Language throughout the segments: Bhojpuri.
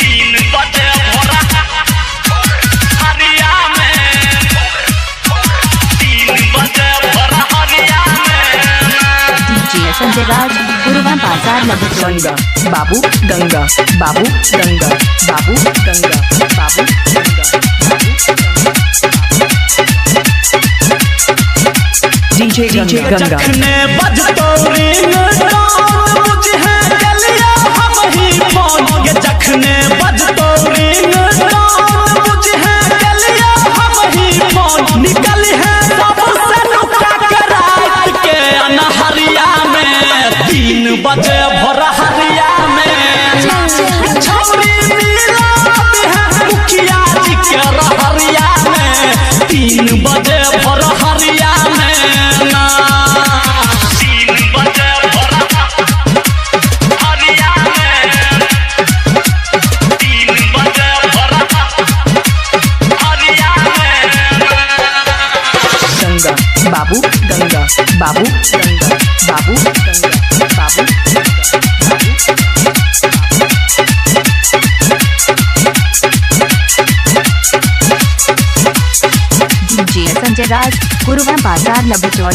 3 बजे भोरा हरिया में 3 बजे भोरा हरिया में डीजे संजय राज गुरुवार बाजार लखनऊ बाबू गंगा बाबू गंगा बाबू गंगा बाबू डीजे गंगा जखने बजतो रिंग टोन मुझे गलिया हम ही फोन ये जखने बजतो रिंग टोन मुझे गलिया हम ही फोन निकल है सबसे लुका के रात के अनहरिया में 3 बजे भोर हरिया में छौरी मिलात है मुखिया जी के रहरिया में 3 बजे भोर हरिया में 3 बजे भोर हरिया में 3 बजे भोर हरिया में गंगा बाबू गंगा बाबू गंगा बाबू गंगा बाबू डीजे संजय राज गुरुवार बाजार लखनऊ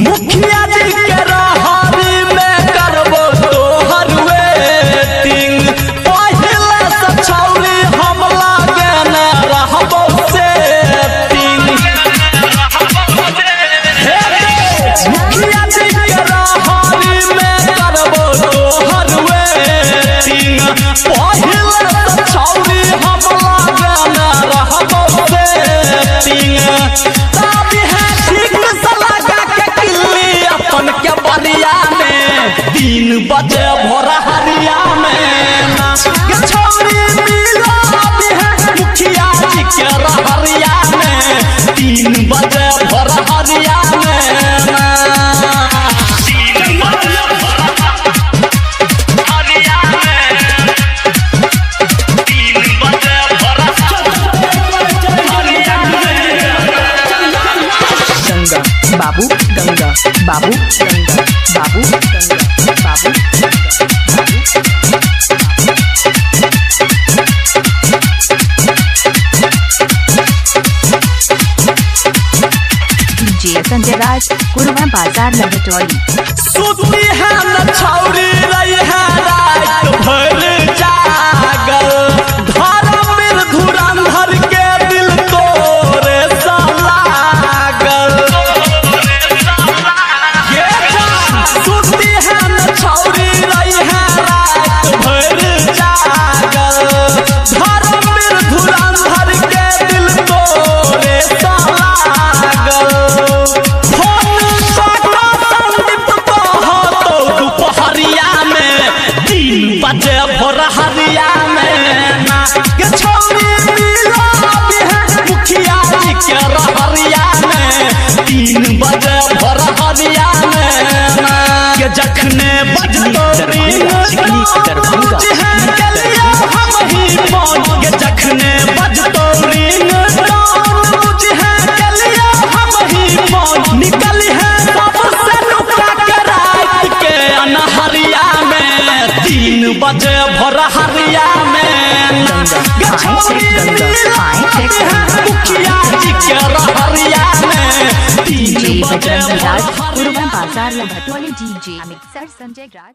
मुखिया जी के रहरी में करबो तोहर वेटिंग पहले से छौरी हम लागे न रहबो सेटिंग मुखिया जी के रहरी में करबो तोहर वेटिंग पहले से छौरी हम लागे न रहबो सेटिंग तभी है ठीक से लगा के किल्ली अपन के बलिया में 3 बजे भोर हरिया में ये छौरी मिला है मुखिया जी के रहरिया में 3 बजे भोर हरिया में 3 बजे भोर हरिया में 3 बजे भोर हरिया में गंगा बाबू गंगा बाबू गंगा बाबू गंगा बाबू डीजे संजय राज गुरुवार बाजार लखनऊ सुती है न छौरी रही है रात भर जागल धर्मवीर धुरंधर के दिल तोरे सा लागल ये सुती है न छौरी रही है रात भर जागल धर्मवीर धुरंधर के दिल तोरे सा लागल दुपहरिया में 3 बजे भोर हरिया में ये छौरी मिला है मुखिया जी के रहरिया में 3 बजे भोर हरिया में ये जखने बजतो रिंग मुझे गलिया हम ही फोन ये जखने बजतो रिंग मुझे गलिया हम ही फोन निकल है सबसे लुका के रात के अनहरिया में 3 बजे भोर हरिया में ये छौरी मिला है मुखिया जी के रहरिया में 3 डीजे बजे बजरंग भोर राज हरिया गुरुवार बाजार लखनऊ डीजे मिक्सर संजय राज।